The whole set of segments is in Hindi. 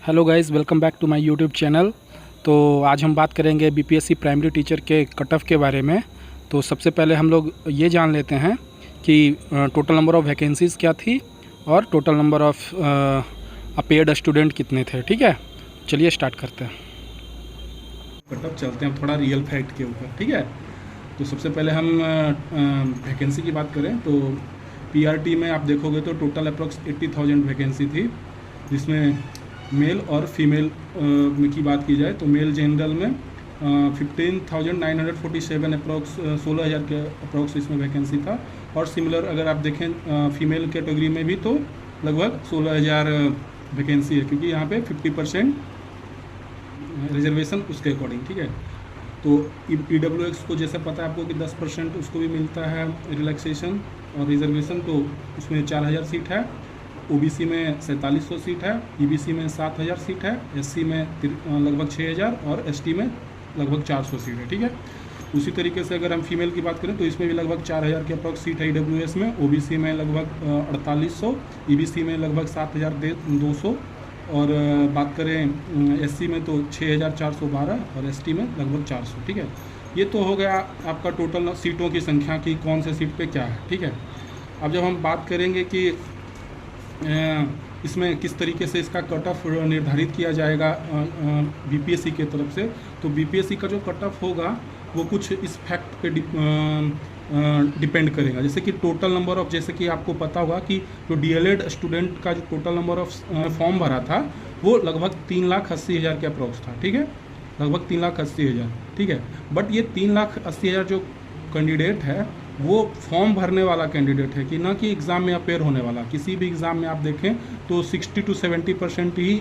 Hello guys, welcome back to my YouTube channel. तो आज हम बात करेंगे बीपीएससी प्राइमरी टीचर के कट ऑफ के बारे में। तो सबसे पहले हम लोग ये जान लेते हैं कि टोटल नंबर ऑफ़ वैकेंसीज़ क्या थी और total number of appeared student कितने थे। ठीक है, चलिए स्टार्ट करते हैं। कट ऑफ चलते हैं थोड़ा रियल फैक्ट के ऊपर। ठीक है, तो सबसे पहले हम वैकेंसी की बात करें तो पीआरटी में आप देखोगे तो टोटल अप्रॉक्स 80,000 वैकेंसी थी, जिसमें मेल और फीमेल में की बात की जाए तो मेल जनरल में 15,947 अप्रॉक्स 16,000 के अप्रॉक्स इसमें वैकेंसी था। और सिमिलर अगर आप देखें फीमेल कैटेगरी में भी तो लगभग 16,000 वैकेंसी है, क्योंकि यहाँ पे 50% रिजर्वेशन उसके अकॉर्डिंग। ठीक है, तो ईडब्ल्यूएक्स को जैसे पता है आपको कि 10% उसको भी मिलता है रिलैक्सेशन और रिजर्वेशन, तो उसमें 4,000 सीट है। ओबीसी में 4700 सीट है, ईबीसी में 7,000 सीट है, एससी में लगभग 6,000 और एसटी में लगभग 400 सीट है। ठीक है, उसी तरीके से अगर हम फीमेल की बात करें तो इसमें भी लगभग 4,000 के अप्रॉक्स सीट है ईडब्ल्यूएस में, ओबीसी में लगभग 4800, ईबीसी में लगभग 7,200 और बात करें एससी में तो 6,412 और एसटी में लगभग 400। ठीक है, ये तो हो गया आपका टोटल सीटों की संख्या की कौन से सीट पे क्या है। ठीक है, अब जब हम बात करेंगे कि इसमें किस तरीके से इसका कट ऑफ निर्धारित किया जाएगा बीपीएससी के तरफ से, तो बीपीएससी का जो कट ऑफ होगा वो कुछ इस फैक्ट पे डिपेंड करेगा। जैसे कि टोटल नंबर ऑफ, जैसे कि आपको पता होगा कि जो डीएलएड स्टूडेंट का जो टोटल नंबर ऑफ फॉर्म भरा था वो लगभग 3,80,000 के अप्रॉक्स था। ठीक है, लगभग 3,80,000। ठीक है, बट ये 3,80,000 जो कैंडिडेट है वो फॉर्म भरने वाला कैंडिडेट है कि ना कि एग्ज़ाम में अपेयर होने वाला। किसी भी एग्ज़ाम में आप देखें तो 60 to 70% ही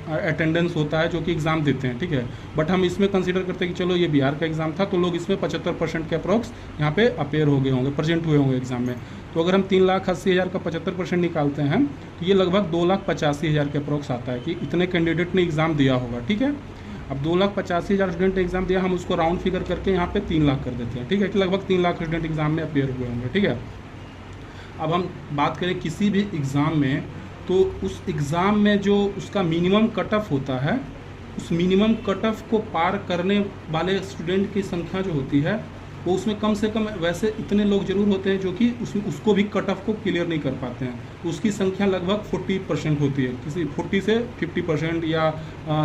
अटेंडेंस होता है जो कि एग्ज़ाम देते हैं। ठीक है, बट हम इसमें कंसीडर करते हैं कि चलो ये बिहार का एग्ज़ाम था तो लोग इसमें 75% के अप्रॉक्स यहाँ पे अपेयर हो गए होंगे, प्रेजेंट हुए होंगे एग्ज़ाम में। तो अगर हम 3,80,000 का 75% निकालते हैं तो ये लगभग 2,85,000 के अप्रॉक्स आता है कि इतने कैंडिडेट ने एग्ज़ाम दिया होगा। ठीक है, अब 2,85,000 स्टूडेंट एग्जाम दिया, हम उसको राउंड फिगर करके यहाँ पे 3 लाख कर देते हैं। ठीक है, कि लगभग 3 लाख स्टूडेंट एग्जाम में अपेयर हुए होंगे। ठीक है, अब हम बात करें किसी भी एग्ज़ाम में तो उस एग्ज़ाम में जो उसका मिनिमम कट ऑफ होता है, उस मिनिमम कट ऑफ को पार करने वाले स्टूडेंट की संख्या जो होती है वो उसमें कम से कम वैसे इतने लोग जरूर होते हैं जो कि उसको भी कट ऑफ को क्लियर नहीं कर पाते हैं। तो उसकी संख्या लगभग 40% होती है, किसी 40 से 50% या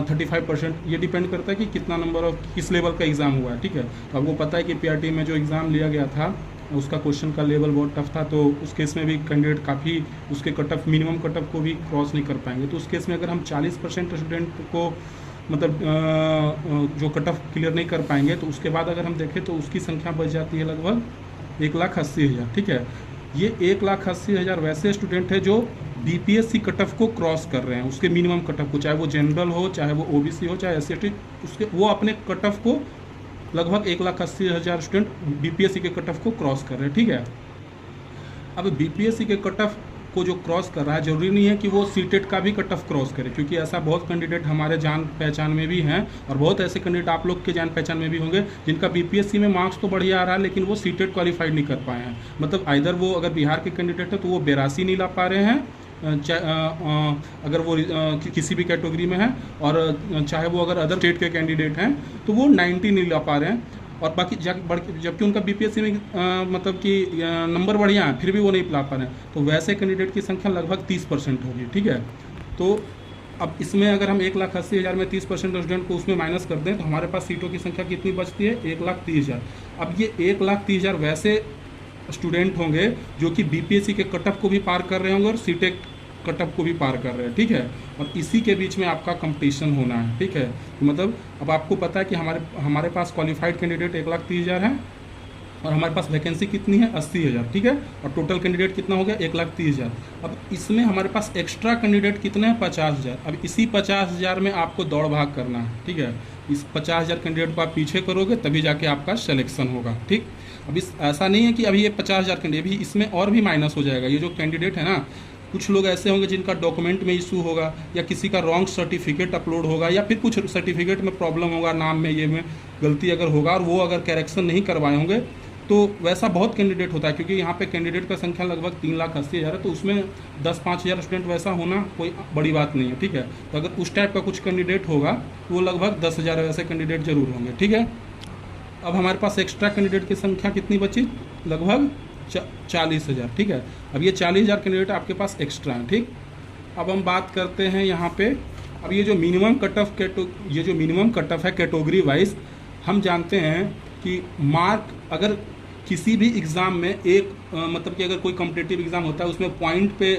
35%, ये डिपेंड करता है कि कितना नंबर ऑफ किस लेवल का एग्ज़ाम हुआ है। ठीक है, तो आपको पता है कि पीआरटी में जो एग्ज़ाम लिया गया था उसका क्वेश्चन का लेवल बहुत टफ था, तो उस केस में भी कैंडिडेट काफ़ी उसके cut off minimum cut off को भी क्रॉस नहीं कर पाएंगे। तो उस केस में अगर हम 40% स्टूडेंट को मतलब जो कट ऑफ क्लियर नहीं कर पाएंगे तो उसके बाद अगर हम देखें तो उसकी संख्या बच जाती है लगभग 1,80,000। ठीक है, ये 1,80,000 वैसे स्टूडेंट है जो बीपीएससी कट ऑफ को क्रॉस कर रहे हैं, उसके मिनिमम कट ऑफ को, चाहे वो जनरल हो, चाहे वो ओबीसी हो, चाहे एससी, उसके वो अपने कट ऑफ को लगभग 1,80,000 स्टूडेंट बीपीएससी के कट ऑफ को क्रॉस कर रहे हैं। ठीक है, अब बीपीएससी के कट ऑफ को जो क्रॉस कर रहा है जरूरी नहीं है कि वो सीटेट का भी कट ऑफ क्रॉस करे, क्योंकि ऐसा बहुत कैंडिडेट हमारे जान पहचान में भी हैं और बहुत ऐसे कैंडिडेट आप लोग के जान पहचान में भी होंगे जिनका बीपीएससी में मार्क्स तो बढ़िया आ रहा है लेकिन वो सीटेट क्वालिफाइड नहीं कर पाए हैं। मतलब आइदर वो अगर बिहार के कैंडिडेट है तो वो 82 नहीं ला पा रहे हैं, अगर वो किसी भी कैटेगरी में है, और चाहे वो अगर अदर स्टेट के कैंडिडेट हैं तो वो 90 नहीं ला पा रहे हैं, और बाकी जबकि उनका बीपीएससी में मतलब कि नंबर बढ़िया है फिर भी वो नहीं ला पा रहे हैं। तो वैसे कैंडिडेट की संख्या लगभग 30% होगी। ठीक है, तो अब इसमें अगर हम 1,80,000 में 30% स्टूडेंट को उसमें माइनस कर दें तो हमारे पास सीटों की संख्या कितनी बचती है? 1,30,000। अब ये 1,30,000 वैसे स्टूडेंट होंगे जो कि बीपीएससी के कट ऑफ को भी पार कर रहे होंगे और सीटेट कट ऑफ को भी पार कर रहे हैं। ठीक है, और इसी के बीच में आपका कंपटीशन होना है। ठीक है, तो मतलब अब आपको पता है कि हमारे पास क्वालिफाइड कैंडिडेट 1,30,000 है और हमारे पास वैकेंसी कितनी है? 80,000। ठीक है, और टोटल कैंडिडेट कितना हो गया? 1,30,000। अब इसमें हमारे पास एक्स्ट्रा कैंडिडेट कितने हैं? 50,000। अब इसी 50,000 में आपको दौड़ भाग करना है। ठीक है, इस 50,000 कैंडिडेट को आप पीछे करोगे तभी जाके आपका सिलेक्शन होगा। ठीक, अब ऐसा नहीं है कि अभी ये 50,000 कैंडिडेट, अभी इसमें और भी माइनस हो जाएगा। ये जो कैंडिडेट है ना, कुछ लोग ऐसे होंगे जिनका डॉक्यूमेंट में इशू होगा या किसी का रॉन्ग सर्टिफिकेट अपलोड होगा या फिर कुछ सर्टिफिकेट में प्रॉब्लम होगा, नाम में ये में गलती अगर होगा और वो अगर करेक्शन नहीं करवाए होंगे तो वैसा बहुत कैंडिडेट होता है, क्योंकि यहाँ पे कैंडिडेट का संख्या लगभग 3,80,000 है, तो उसमें 10-5 हज़ार स्टूडेंट वैसा होना कोई बड़ी बात नहीं है, ठीक है। तो अगर उस टाइप का कुछ कैंडिडेट होगा तो वो लगभग 10,000 वैसे कैंडिडेट जरूर होंगे, ठीक है। अब हमारे पास एक्स्ट्रा कैंडिडेट की संख्या कितनी बची, लगभग 40,000, ठीक है। अब ये 40,000 कैंडिडेट आपके पास एक्स्ट्रा हैं, ठीक। अब हम बात करते हैं यहाँ पे, अब ये जो मिनिमम कट ऑफ है कैटेगरी वाइज, हम जानते हैं कि मार्क अगर किसी भी एग्ज़ाम में मतलब कि अगर कोई कॉम्पिटिटिव एग्ज़ाम होता है उसमें पॉइंट पे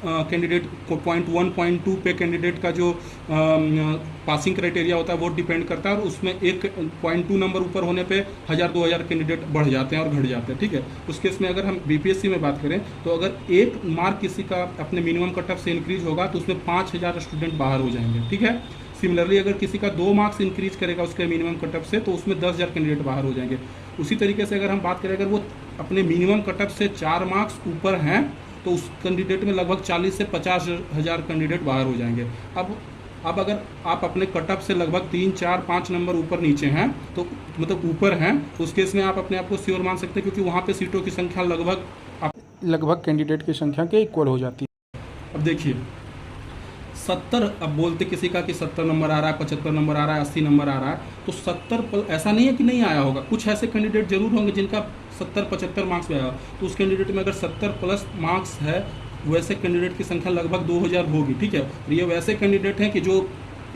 कैंडिडेट को पॉइंट 1, पॉइंट 2 पे कैंडिडेट का जो पासिंग क्राइटेरिया होता है वो डिपेंड करता है, और उसमें एक पॉइंट 2 नंबर ऊपर होने पे 1,000-2,000 कैंडिडेट बढ़ जाते हैं और घट जाते हैं, ठीक है। उस केस में अगर हम बीपीएससी में बात करें तो अगर एक मार्क किसी का अपने मिनिमम कट ऑफ से इंक्रीज होगा तो उसमें 5,000 स्टूडेंट बाहर हो जाएंगे, ठीक है। सिमिलरली अगर किसी का 2 मार्क्स इंक्रीज करेगा उसके मिनिमम कट ऑफ से तो उसमें 10,000 कैंडिडेट बाहर हो जाएंगे। उसी तरीके से अगर हम बात करें अगर वो अपने मिनिमम कट ऑफ से 4 मार्क्स ऊपर हैं तो उस कैंडिडेट में लगभग 40 से 50,000 कैंडिडेट बाहर हो जाएंगे। अब अगर आप अपने कट ऑफ से लगभग 3, 4, 5 नंबर ऊपर नीचे हैं तो मतलब ऊपर हैं तो उस केस में आप अपने आप को श्योर मान सकते हैं, क्योंकि वहाँ पे सीटों की संख्या लगभग कैंडिडेट की संख्या के इक्वल हो जाती है। अब देखिए 70, अब बोलते किसी का कि 70 नंबर आ रहा है, 75 नंबर आ रहा है, 80 नंबर आ रहा है, तो 70 ऐसा नहीं है कि नहीं आया होगा, कुछ ऐसे कैंडिडेट जरूर होंगे जिनका 70-75 मार्क्स में आया, तो उस कैंडिडेट में अगर 70 प्लस मार्क्स है वैसे कैंडिडेट की संख्या लगभग 2,000 होगी, ठीक है। और ये वैसे कैंडिडेट हैं कि जो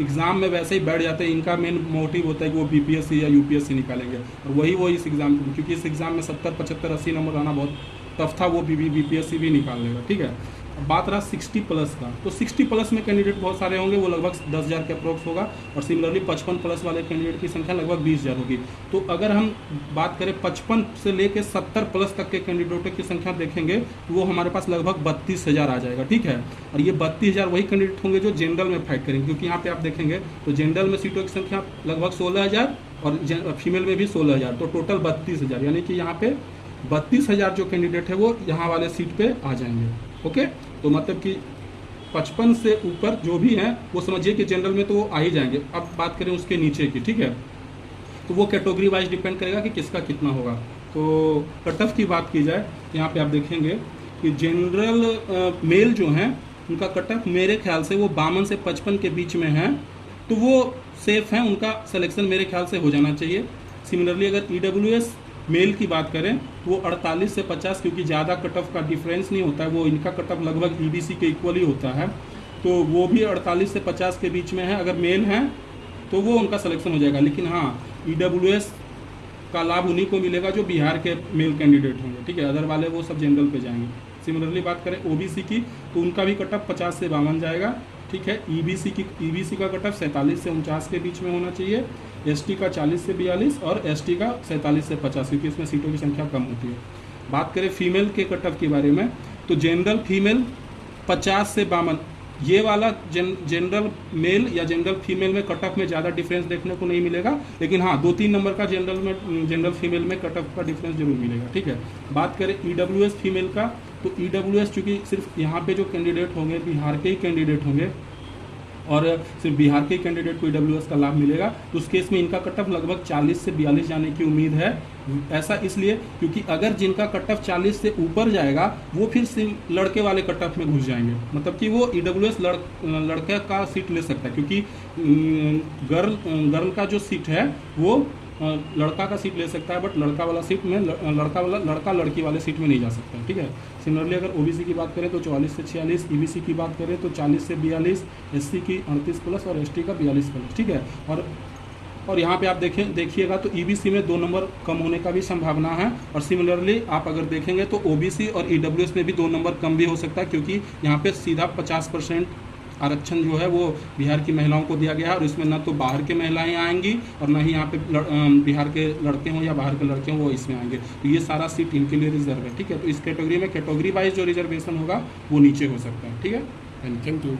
एग्ज़ाम में वैसे ही बैठ जाते हैं, इनका मेन मोटिव होता है कि वो बीपीएससी या यूपीएससी निकालेंगे, और वही वो इस एग्ज़ाम, क्योंकि इस एग्ज़ाम में 70, 75, 80 नंबर आना बहुत टफ था, वो बीपीएससी भी निकाल लेगा, ठीक है। अब बात रहा 60 प्लस का, तो 60 प्लस में कैंडिडेट बहुत सारे होंगे, वो लगभग 10,000 के अप्रोक्स होगा, और सिमिलरली 55 प्लस वाले कैंडिडेट की संख्या लगभग 20,000 होगी। तो अगर हम बात करें 55 से लेकर 70 प्लस तक के कैंडिडेटों की संख्या देखेंगे तो वो हमारे पास लगभग 32,000 आ जाएगा, ठीक है। और ये 32,000 वही कैंडिडेट होंगे जो जनरल में फाइट करेंगे, क्योंकि यहाँ पे आप देखेंगे तो जनरल में सीटों की संख्या लगभग 16,000 और फीमेल में भी 16,000, तो टोटल 32,000, यानी कि यहाँ पे 32,000 जो कैंडिडेट है वो यहाँ वाले सीट पे आ जाएंगे, ओके। तो मतलब कि 55 से ऊपर जो भी हैं वो समझिए कि जनरल में तो वो आ ही जाएंगे। अब बात करें उसके नीचे की, ठीक है, तो वो कैटेगरी वाइज डिपेंड करेगा कि किसका कितना होगा। तो कट ऑफ की बात की जाए तो यहाँ पे आप देखेंगे कि जनरल मेल जो हैं उनका कट ऑफ मेरे ख्याल से वो 52 से 55 के बीच में है, तो वो सेफ हैं, उनका सिलेक्शन मेरे ख्याल से हो जाना चाहिए। सिमिलरली अगर ईडब्ल्यूएस मेल की बात करें वो 48 से 50, क्योंकि ज़्यादा कट ऑफ का डिफरेंस नहीं होता है, वो इनका कट ऑफ लगभग ईबीसी के इक्वल ही होता है, तो वो भी 48 से 50 के बीच में है। अगर मेल हैं तो वो उनका सिलेक्शन हो जाएगा, लेकिन हाँ ईडब्ल्यूएस का लाभ उन्हीं को मिलेगा जो बिहार के मेल कैंडिडेट होंगे, ठीक है, अदर वाले वो सब जनरल पे जाएंगे। सिमिलरली बात करें ओबीसी की तो उनका भी कट ऑफ 50 से 52 जाएगा, ठीक है। ईबीसी का कट ऑफ 47 से 49 के बीच में होना चाहिए, एसटी का 40 से 42 और एसटी का 47 से 50, क्योंकि इसमें सीटों की संख्या कम होती है। बात करें फीमेल के कट ऑफ के बारे में तो जनरल फीमेल 50 से 52, ये वाला जनरल मेल या जनरल फीमेल में कट ऑफ में ज़्यादा डिफरेंस देखने को नहीं मिलेगा, लेकिन हाँ 2-3 नंबर का जनरल फीमेल में कट ऑफ का डिफरेंस जरूर मिलेगा, ठीक है। बात करें ईडब्ल्यूएस फीमेल का तो ईडब्ल्यूएस चूँकि सिर्फ यहाँ पे जो कैंडिडेट होंगे बिहार के ही कैंडिडेट होंगे और सिर्फ बिहार के कैंडिडेट को ईडब्ल्यूएस का लाभ मिलेगा, तो उस केस में इनका कट ऑफ लगभग 40 से 42 जाने की उम्मीद है। ऐसा इसलिए क्योंकि अगर जिनका कट ऑफ 40 से ऊपर जाएगा वो फिर लड़के वाले कट ऑफ में घुस जाएंगे, मतलब कि वो ईडब्ल्यूएस लड़के का सीट ले सकता है, क्योंकि गर्ल का जो सीट है वो लड़का का सीट ले सकता है, बट लड़का वाला सीट में लड़का लड़की वाले सीट में नहीं जा सकता, ठीक है। सिमिलरली अगर ओबीसी की बात करें तो 44 से 46, ईबीसी की बात करें तो 40 से 42, एससी की 38 प्लस और एसटी का 42 प्लस, ठीक है। और यहाँ पे आप देखिएगा तो ईबीसी में 2 नंबर कम होने का भी संभावना है, और सिमिलरली आप अगर देखेंगे तो ओबीसी और ईडब्ल्यूएस में भी 2 नंबर कम भी हो सकता है, क्योंकि यहाँ पे सीधा 50% आरक्षण जो है वो बिहार की महिलाओं को दिया गया है, और इसमें ना तो बाहर के महिलाएं आएंगी और ना ही यहाँ पे बिहार के लड़के हों या बाहर के लड़के हों वो इसमें आएंगे, तो ये सारा सीट इनके लिए रिजर्व है, ठीक है। तो इस कैटेगरी में कैटेगरी वाइज जो रिजर्वेशन होगा वो नीचे हो सकता है, ठीक है। Thank you.